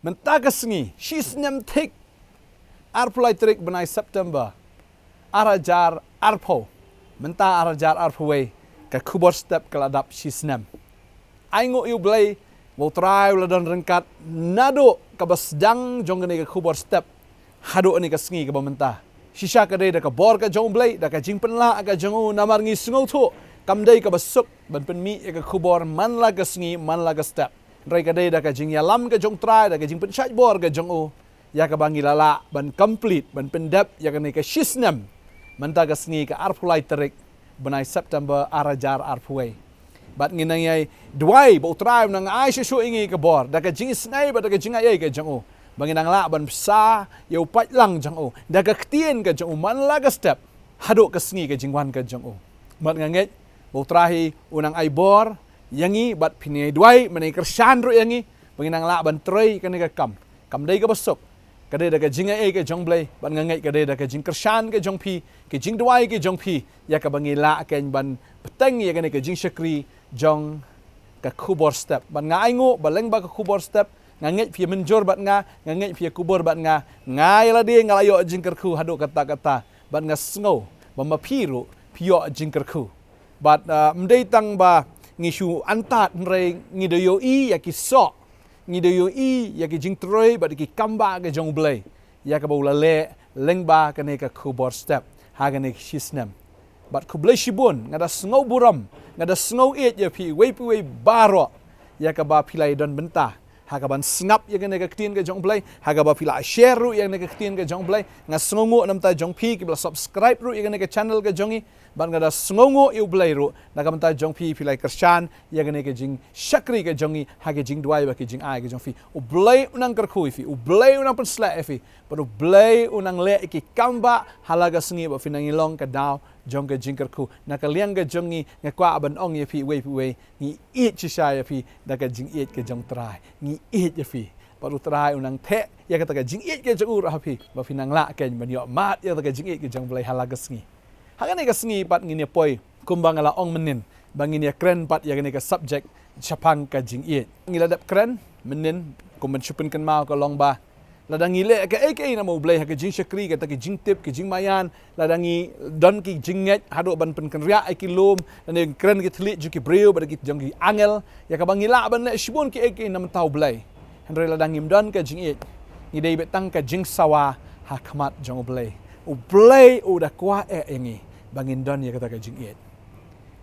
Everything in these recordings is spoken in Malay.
Mentaka sengi, shisnem tik. Arpulai terik benai September. Arajar arpo. Menta arajar arpowe. Ke kubor step keladap shisnem. Aingo iu belai. Mau try uladon rengkat. Nado kabasdang jonggani ke kubor step. Hado ni ke sengi ke bamenta. Shisha kadai da ka bor ka jong belai. Da ka jingpen la ka jongu namar ngi sungau tu. Kamdai ka basuk. Ban penmi ke kubor man la ke sengi man la ke step. Rai kadai da ka jing yalam ka jong try. Da ka jingpen syaj bor ka jongu. Ya ka bangi lala ban complete ban pendap ya ka ni ka shisnem. Menta ka sengi ka arpulai terik. Benai September arajar arpuai. Bat nginang yai duai bo try nang ai shu ingi ka bor. Da ka jing snai ba da ka jing ai ka jongu. Banginang la ban sa yau pat lang jongu. Da ka ktien ka jongu man la ka step. Hado ka sengi ka jingwan ka jongu. Mat nganget bo try unang ai bor yangi bat pinai duai menai kersan ru yangi. Banginang la ban trei ka ni ka kam dai ka basuk. Kadai da ka jing ai ka jong blai ban nganget kadai da ka jing kersan ka jong pi ke jing duai ke jong pi ya ka bangi la ken ban peteng ya ka ni ka jing syakri jong ka kubor step ban nga aingo baleng ba ka kubor step nganget pi menjor bat nga nganget pi kubor bat nga ngai la dia ngalayo jing kerku hado kata-kata ban nga sngo ba piru pio jing kerku bat mdei tang ba ngishu antat nrei ngidoyo I ya ki so ngidoyo I ya ki jing troi bat ki kamba ke jong blai ya ka bau le lengba ka ne ka kubor step ha ka ne shisnem bat ku blai shibun ngada sngo buram ngada sngo et ya pi wei baro ya ka ba pilai don benta ha ka ban snap ya ka ne ka ktien ka jong blai ha ka ba pila share ru ya ne ka ktien ka jong blai nga sngo nam ta jong pi ki bla subscribe ru ya ka ne ka channel ka jongi ban ngada sngo yu blai ru na ka menta jong pi pilai kershan ya ka ne ka jing syakri ka jongi ha ka jing duai ba ki jing ai ka jong fi u blai unang kerku fi u blai unang pensla fi but u blai unang le ki kamba halaga sengi ba finangilong ka daw jong ka jing kerku na ka liang ka jongi nga kwa ban ong ya fi wei ni it chisha ya fi da ka jing it ka jong trai ni it ya fi baru trai unang the ya ka ta ka jing it ka jong ur ha fi ba finang la ken ban yo mat ya ta ka jing it ka jong blai halaga sengi hagane ka sengi pat ngini poi kumbang ala ong menin bangin ya kren pat ya ngini ka subject chapang ka jing it ngiladap kren menin kumen chupen kan mau ka long ba ladang ile ka na mau blai ha ka jing syakri ka ta ki jing tip ki jing mayan ladangi don ki jinget hado ban pen kan ria ki lom dan kren ki tlit ju ki breu ba ki jong ki angel ya ka bangila ban le shibun ki na mentau blai henre ladang im don ka jing it ni dei betang ka jing sawa ha khamat jong blai u blai u da kwa engi bangin don ya ka ta ka jing it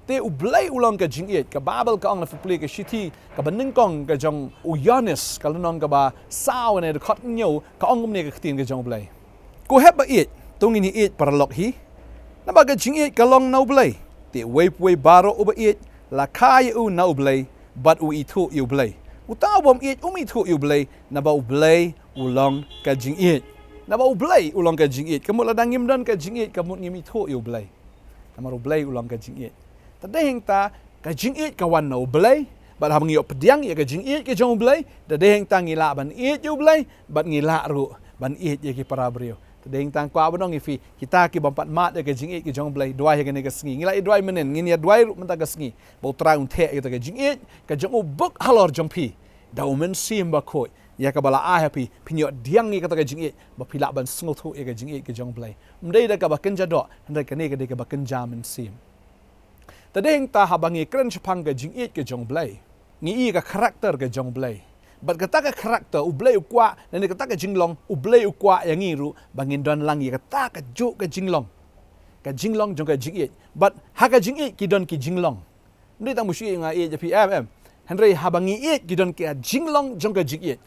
te u blai ulong ka jing it ka babel ka ong na fupli ka shiti ka baning kong ka jong u yanis ka lunong ka ba saw ne khot nyo ka ong ne ka tin ka jong blai ko heb ba it tung ini it para lok hi na ba ka jing it ka long no blai te wei baro u ba it la kai u no blai but u itu u blai u ta bom it mi thu u blai na ba u blai ulong ka jing it na ba u blai ulong ka jing it kamu la dangim don ka jing it kamu ngimi thu u blai na maru blai ulong ka jing it tadeng ta ka jing it ka wan no blai bat ham ngiyo pediang ya ka jing it ka jong blai tadeng ta ngila ban it yu blai bat ngila ru ban it ya ki para brio tadeng ta kwa bonong ifi kita ki bampat mat ya ka jing it ki jong blai dua ya ka ne ka sngi ngila i dua menen ngin ya dua ru menta ka sngi bo tra un the ka jing it ka jong buk halor jong pi da men sim ba khoi ya ka bala a happy pinyo diang ni ka ta ka jing it ba pila ban sngo thu ya ka jing it ka jong blai mdei da ka ba kenja do ndai ka ne ka de ka ba kenja men sim tadeng ta habangi kren chapang ka jing it ka jong blai ni i ka karakter ka jong blai bat ka ta ka karakter u blai u kwa ne ka ta ka jinglong u blai u kwa yang ngi ru bangin don lang i ka ta ka ju ka jinglong jong ka jing it bat ha ka jing it ki don ki jinglong ni ta mushi nga e japi henry habangi it ki don ki jinglong jong ka jing it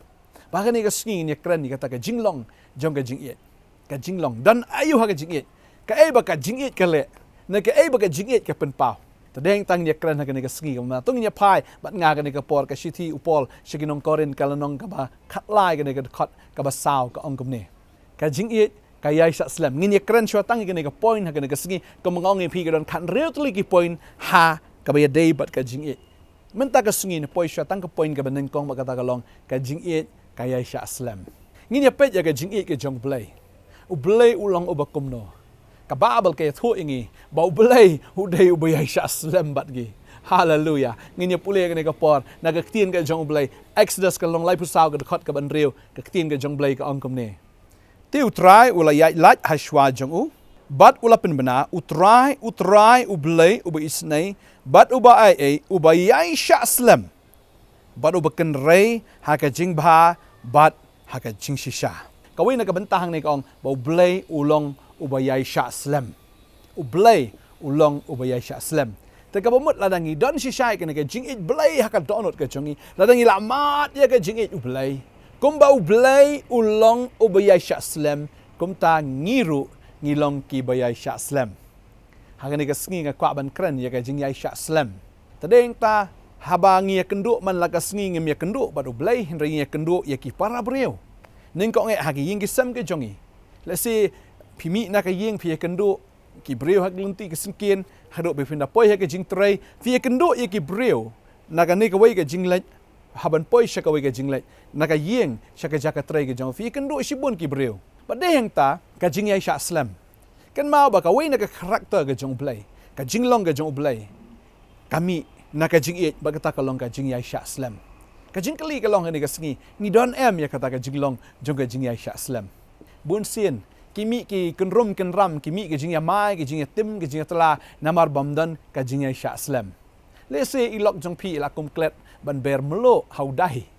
bahkan ni ka sngi ni kren ni ka ta ka jinglong jong ka jing it ka jinglong dan ayu ha ka jing it ka e ba ka jing it ka le na ka e ba ka jing it ka pen pau tadeng tang ni kren ha ka ni ka sngi ma tung ni pai bat nga ka ni ka por ka shiti upol shiginong korin kalanong ka ba khatlai ka ni ka khot ka ba saw ka ong kum ni ka jing it ka yai sa slam ngin ni kren shwa tang ka ni ka point ha ka ni ka sngi ka mangong ni pi ka don khan real tli ki point ha ka ba ya day bat ka jing it menta ka sngi ni point shwa tang ka point ka ba nen kong ba ka ta ka long ka jing it ka yai sa slam ngin ya pet ya ka jing it ka jong blai u blai ulong ubakum no ka babel ka thu ingi ba u blai u day u ba yai sa slam bat gi Hallelujah. Nginya pulih ke kapor, naga ketien ke jong blai. Exodus ke long lai pusau ke dekat ke banriu, ke ketien ke jong blai ke angkom ne. Ti utrai ula yai lat hashwa jong u. Bat ula penbena utrai ublai uba isnai, bat uba ai uba yai sya slam. Bat uba kenrei haka jing bha, bat haka jing shisha. Kawin na kabentahang ni kaong ba ublai ulong uba yai sya slam. Ublai ulong uba yai sya slam. Teka pamut ladangi don shisha ke jing it blai haka donot ke jongi. Ladangi lamat ya ke jing it ublai. Kumba ublai ulong uba yai sya slam. Kumta ngiru ngilong ki bayai syak slam. Hang ni ka sngi nga kwa ban kren ya ka jing yai syak slam. Tadeng ta haba ngi kenduk man la ka sngi ngem ya kenduk badu blai henry ya kenduk ya ki para breu. Ning ko nge hagi ying ki sam ke jongi. Let's say pimi na ka ying pi ya kenduk ki breu hak lunti ke singkin haduk be pinda poi ha ka jing trai fi ya kenduk ya ki breu. Na ka ni ka wei ka jing lek haban poi sya ka wei ka jing lek. Na ka ying sya ka jaka trai ke jong fi ya kenduk sibun ki breu. Badeng ta ka jing yai syak slam. Kan mau ba ka wei na ka karakter ka jong blai. Ka jing long ka jong blai. Kami na ka jing it ba kata ka long ka jing yai syak slam. Ka jing kali ka long ni ka sngi. Ni don em ya kata ka jing long jong ka jing yai syak slam. Bun sin kimi ki kenrum kenram kimi ka jing ya mai ka jing ya tim ka jing ya tela namar bamdan ka jing yai syak slam. Le se ilok jong pi la kum klet ban ber melo haudai.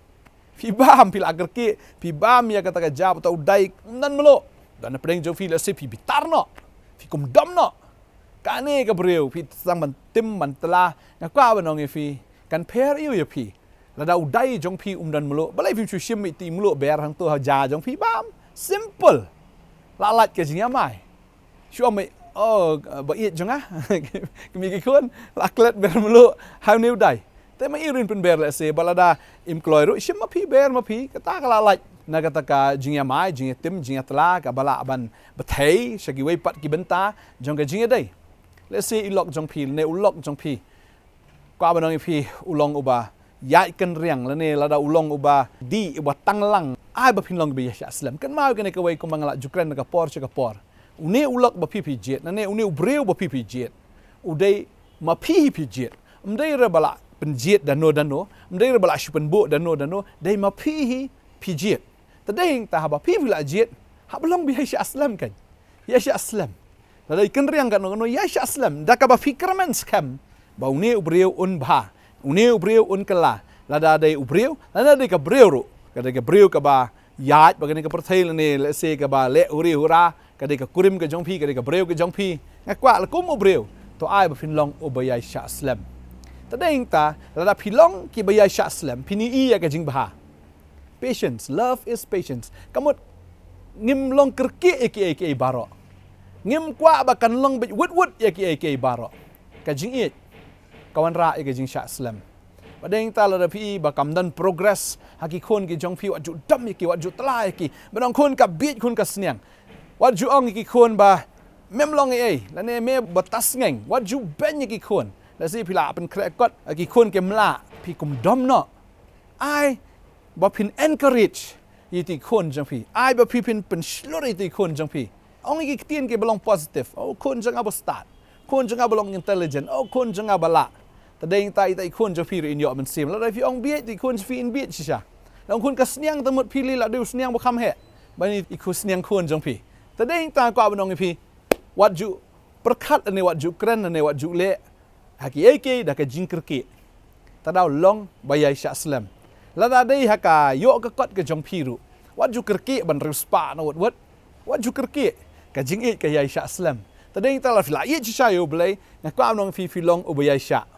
Pi bam pi lager ki, pi bam ya kata ka jab tau dai nan melo. Dan pedeng jo fi la se pi bitar no. Pi kum dam no. Ka ne ka breu pi sang ban tim ban tela nga kwa banong fi kan per iu ya pi. La dau dai jong pi dan melo. Balai pi chu shim mi ti melo ber hang tu ha ja jong pi bam. Simple. La lat ke jing ya mai. Shu mai ba it jong ah. Kimi ki kun la klet ber melo ha new dai. Tapi mai irin pun ber la se balada employ ru shim ma pi ber ma pi kata kala like na kata ka jingya mai jingya tim jingya tela ka bala ban bathei shagi wei pat ki benta jong ka jingya dai let's say ilok jong pi ne ulok jong pi kwa banong pi ulong uba yai kan riang la ne lada ulong uba di uba tanglang ai ba pinlong bi ya islam kan mau ka ne ka wei ko mangala jukran ka por cha ka por une ulok ba pi pi jet na ne une ubreu ba pi pi jet udai ma pi pi jet umdai ra bala penjit dano mendai bala shupen bu dano dai ma pi jet tadeng ta haba pi bila jet ha belong bi sya aslam kan ya sya aslam dai kan riang kan no ya sya aslam da ka ba fikraman skam ba une ubreu un bha une ubreu un kala lada dai ubreu lada dai ka breu ru ka dai ka breu ka ba yat ba ka ka perthai ne le se ka ba le uri hura ka dai ka kurim ka jong pi ka dai ka breu ka jong pi ngakwa la kum ubreu to ai ba finlong ubaya sya aslam tadeng ta lada pilong ki bayai syak slam pini iya ka jing baha. Patience, love is patience. Kamu ngim long kerki eki baro. Ngim kwa bakan long wut eki baro. Ka jing it kawan ra ka jing syak slam. Padeng ta lada pi bakam dan progress haki khon ki jong pi waju dam eki waju tela eki. Benong khon ka beat khon ka sniang. Waju ong eki khon ba mem long lane me batas ngeng. Waju ben eki khon. Let's say pila pen krekot aki kun ke mla pi kum dom no ai ba pin encourage yiti kun jang pi ai ba pi pin pen slori ti kun jang pi ong ki tien ke belong positive oh kun jang aba start kun jang aba belong intelligent oh kun jang aba la tadeng tai kun jang pi in yo men sim la dai fi ong biet ti kun fi in biet sha long kun ka sniang tamut pi li la du sniang ba kham he ba ni iku sniang kun jang pi tadeng ta kwa banong pi wat ju perkat ane wat ju kren ane wat ju le haki eke da ka jingker ke tadau long bayai syak slam lada dei haka yo ka kot ka jong piru wat ju kerke ban ruspa na wat ju kerke ka jing it ka yai syak slam tadeng ta la fila ye chi sha yo blai na kwa nong fi long ubayai syak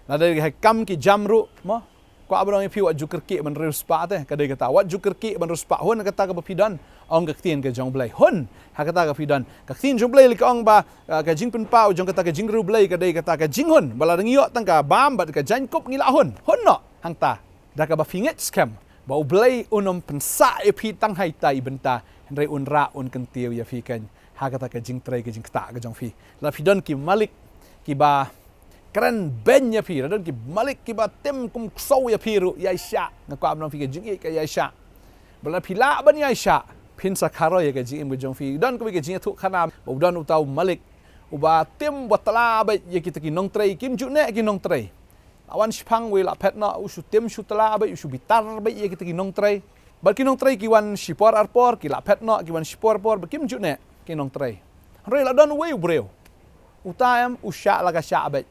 lada dei ha kam ki jamru mo kwa abang fi wat ju kerke ban ruspa te ka dei kata wat ju kerke ban ruspa hon kata ka pidan ong ka tien ka jong blai hon ha kata ka pidan ka tien jong blai li ka ong ba ka jing pen pau jong kata ka jing ru blai ka dei kata ka jing hon bala deng yo tang ka bam bat ka jan kop ngila hon no hang ta da ka ba finget scam ba blai unom pensa e pi tang hai tai benta re un ra un kan tiu ya fi kan ha kata ka jing trai ka jing kata ka jong fi la pidan ki malik ki ba keren ben ya pi dan ki malik ki ba tem kum so ya pi ru ya sya na kwa abang fi ka jing ka ya sya bala pila ban ya sya pin sakaro ya ka jing bu jong fi dan ko ka jing thu khana bu dan utau malik uba tim batala ba ya kita ki nong trai kim ju ne ki nong trai awan shpang we la petna ushu tem shutala ba ushu bitar ba ye kita kinong tray ba kinong tray kiwan shipor arpor ki la petna kiwan shipor por ba kim jutne kinong tray re la don we breu utayam usha la ga sha ba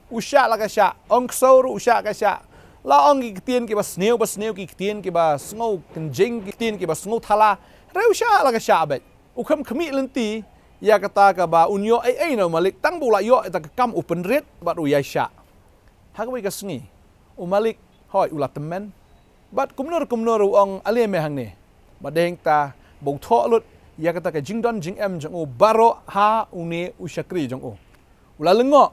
usha la ga sha ong saur usha ga sha la ong ki tien ki ba sneu ki tien ki ba sngo kenjing ki tien ki ba sngo thala re usha la ga sha ba ukham khmi lenti ya kata ka ba unyo ai no malik tang bula yo ta kam open red ba u ya sha hagwe ka sngi umalik hoi ulat temen bat kumnur ong ale me hang ne ba deng ta bo tho lut ya kata ka jingdon jing em jong o baro ha une ushakri jong o ula lengo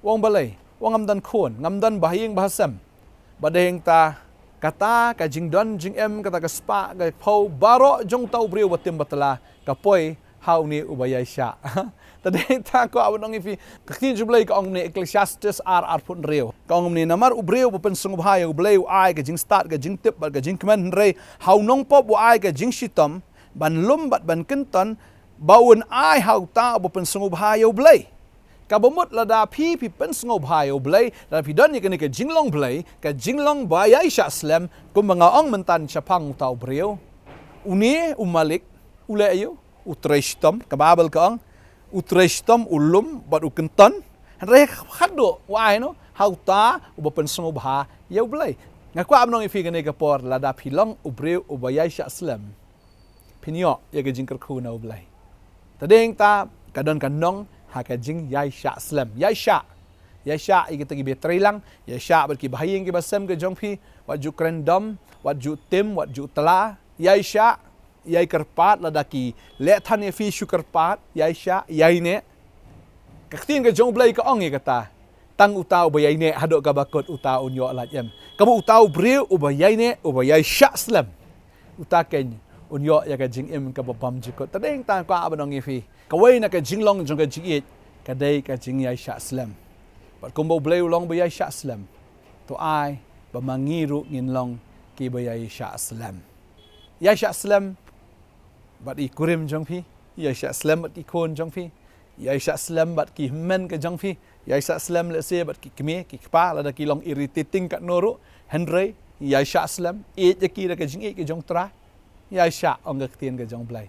wong balai wong amdan khon ngamdan bahing bahasam ba deng ta kata ka jingdon jing em kata ka spa ga phau baro jong tau breu batem batala ka poi ha une ubaya sha tadeng ta ko awon ifi kakin jublai ka ong ne Ecclesiastes ar pun reu ka ong ne namar ubreu pen sung bhai ublei ai ka jing start ka jing tip ka jing kmen re hau nong pop wa ai ka jing shitom ban lum bat ban kenton baun ai hau ta pen sung bhai ublei ka bomot lada pi pen sung bhai ublei da pi don ye ka jing long blei ka jing long baya sha slam kum mga ong mentan chapang ta ubreu uni umalik ule ayo utreshtom ka babel ka ong utreshtom ulum bat ukenton re khado wai no hauta ubapen sung bha yau blai ngakwa amnong ifi gane ka por lada philong ubreu ubaya sha slam pinyo ye ga jingker khu na ublai tadeng ta kadon kanong ha ka jing yai sha slam yai sha igita gi betrelang yai sha bat ki bahayeng ki basam ke jongphi wat ju krendom wat ju tim wat ju tala yai sha yai kerpat ladaki le than ye fi shu kerpat yai sha yai ne kaktin ke jong blai ka ong ye kata tang utau ba yai ne hadok ka bakot utau unyo la jem kamu utau breu uba yai ne uba yai sha slam utaken unyo ya ka jing em ka babam jikot tadeng ta ka abanong ye fi kawai na ka jing long jong ka jing it ka dei ka jing yai sha slam pat kumbo bleu long ba yai sha slam to ai ba mangiru ngin long ki ba yai sha slam yai sha slam bat i kurim jong phi yai sha slam bat i kon jong phi yai sha slam bat ki men ka jong phi yai sha slam le se bat ki kme ki kpa la da ki long irritating ka noru henry yai sha slam e je ki da ka jing e ki jong tra yai sha ong ka tien ka jong blai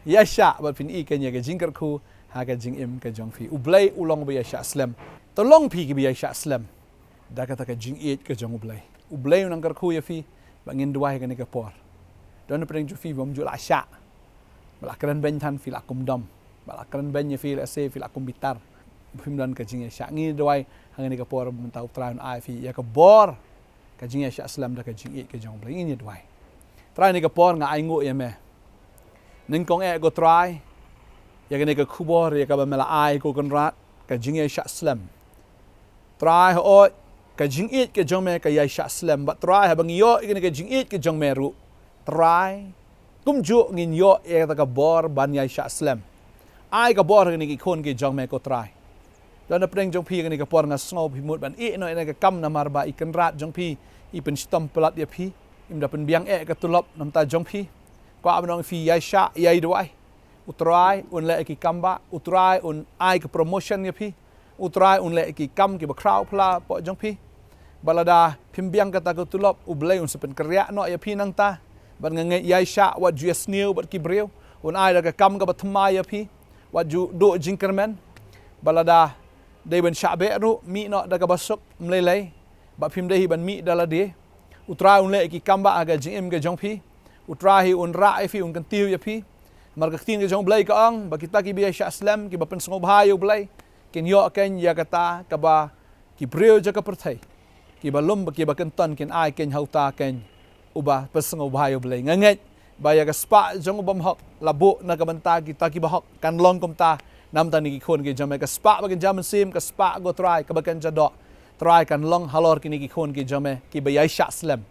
yai sha bat phin i ka nya ka jing kar khu ha ka jing im ka jong phi u blai u long ba yai sha slam to long phi ki bi yai sha slam da ka ta ka jing e ka jong u blai nang kar khu ya phi ba ngin duai ka ni ka por don preng ju phi bom ju la sha bala keren ben than fila kum dom bala keren ben ye fila se fila kum bitar phim dan ka jing sha ngi doi hang ni ka por mun tau traun ai fi ya ka bor ka jing sha slam da ka jing e ka jong blai ni doi trai ni ka por nga ai ngo ye me ning kong e go try ya ka ni ka khubor ya ka ba mela ai ko kon rat ka jing sha slam try ho ka jing e ka jong me ka ya sha slam ba try ha bang yo ka ni ka jing e ka jong me ru try kum ju ngin yo e ta ka bor ban yai sha slam ai ka bor ni ki khon ki jong me ko try don apreng jong phi ni ka por nga snow phi mut ban e no ena ka kam na mar ba i kan rat jong phi i pen stom plat ya phi im da pen biang e ka tulop nam ta jong phi ko abnong phi yai sha yai doi utrai un le ki kamba utrai un ai ka promotion ya phi utrai un le ki kam ki ba crowd pla po jong phi balada phim biang ka ta ka tulop u blai un sepen kerya no ya phi nang ta ban nge yai sha wat ju sneu bat ki breu un ai da ka kam ka batma ya phi wat ju do jinkerman balada dei ban sha be ru mi no da ka basuk mlelei ba phim dei ban mi dala de utra un le ki kamba aga jim ga jong phi utra hi un ra fi un kan tiu ya phi mar ka tin ga jong blai ka ang ba kita ki bi sha slam ki ba pen song bha yo blai ken yo ken ya kata ka ba ki breu ja ka perthai ki ba lum ba ki ba kan ton ken ai ken hauta ken uba peseng ubayo blai nganget baya ka spa jong bom hok labo na ka banta kita ki bahok kan long kom ta nam ta ni ki khon ki jame ka spa ba kan jam sim ka spa go try ka ba kan jado try kan long halor ki ni ki khon ki jame ki ba yai sha slam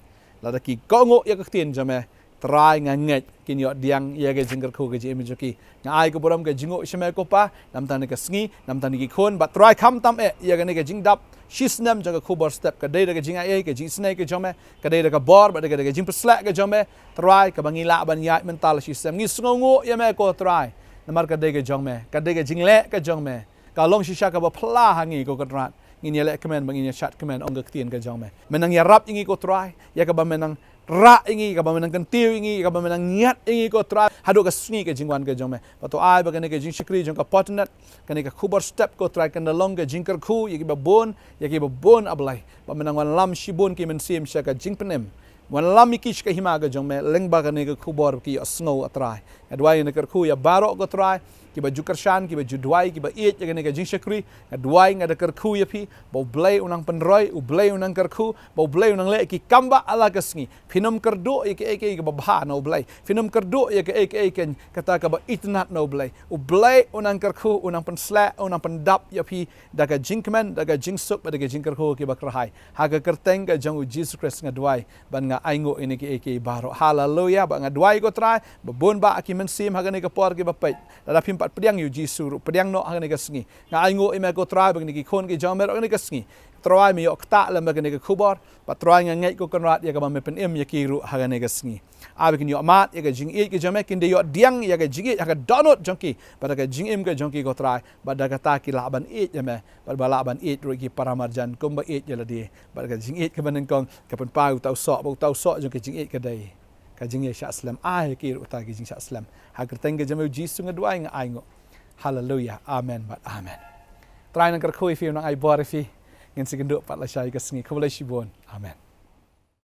la da ki ko ngo ya ka tin jame try nganget kin yo diang ya ga jingker khu ga ji mi joki nga ai ko boram ga jingo shame ko pa nam ta ni ka sngi nam ta ni ki khon ba try kham tam e ya ga ni ga jing dap shisnam jaga khubor step ka dei ga jing ai ka jing snake ka jome ka dei ga bor ba ga jing slak ka jome try ka bangila ban ya mental system ngi sngo ya me ko try namar ka dei ga jome ka dei ga jing le ka jome ka long shisha ka ba phla hangi ko ka rat ngin ya lek kemen bang ngin ya chat kemen ong ke tien ke jong me menang ya rap ingi ko try ya ka ba menang ra ingi ka ba menang kentiu ingi ka ba menang niat ingi ko try hadu ka sngi ke jingwan ke jong me pato ai ba ke jing shikri jong ka potnat kani ka kubar step ko try kan long ke jingker khu ya ki ba bon ablai ba menang wan lam shibon ki men sim sha ka jing penem wan lam ikish ka himaga jong me leng ba ka ka kubor ki asngo atrai adwai ne ku ya baro ko try ki ba jukershan ki ba judwai ki ba it ya ka jing shakri adwai ngada ku ya pi bo blai unang penroi u blai unang ku bo blai unang le ki kamba ala kasngi phinom kerdo ya ki ba bha no blai phinom kerdo ya ki ken kata ka ba itnat no blai u blai unang ku unang pensla unang pendap ya pi daga jingkmen daga jingsuk ba daga jingker ku ki ba krahai haga kerteng ka jong Jesus Christ ngadwai ban nga aingo ini ki baro haleluya ba ngadwai ko try babon ba aki mensim haga ni ka por ki ba pait da pim pat pediang yu jisu pediang no haga ni ka sngi nga aingo ime ko try ba ni ki khon ki jomer ni ka sngi try mi yok ta lam ba ni ka khubor pa try nga ngai ko konrat ya ka ba me pen em ya ki ru haga ni ka sngi abi kin yo mat ya ka jing e ki jomek kin de yo diang ya ka jing ya ka donot jongki ba ka jing em ka jongki ko try ba da ka ta ki laban e ya me ba laban e ru ki paramarjan kum ba e ya la di ba ka jing e ka ban kong ka pen pau tau so jong ki jing e ka dai ka jing ye sha islam ai ki ru ta ki jing sha islam ha kerteng ke jamu jisu ngadwai nga aingo haleluya amen but amen try nang kar khoi fi nang ai bor fi ngin sigendo pat la shai ka sngi khobla shibon amen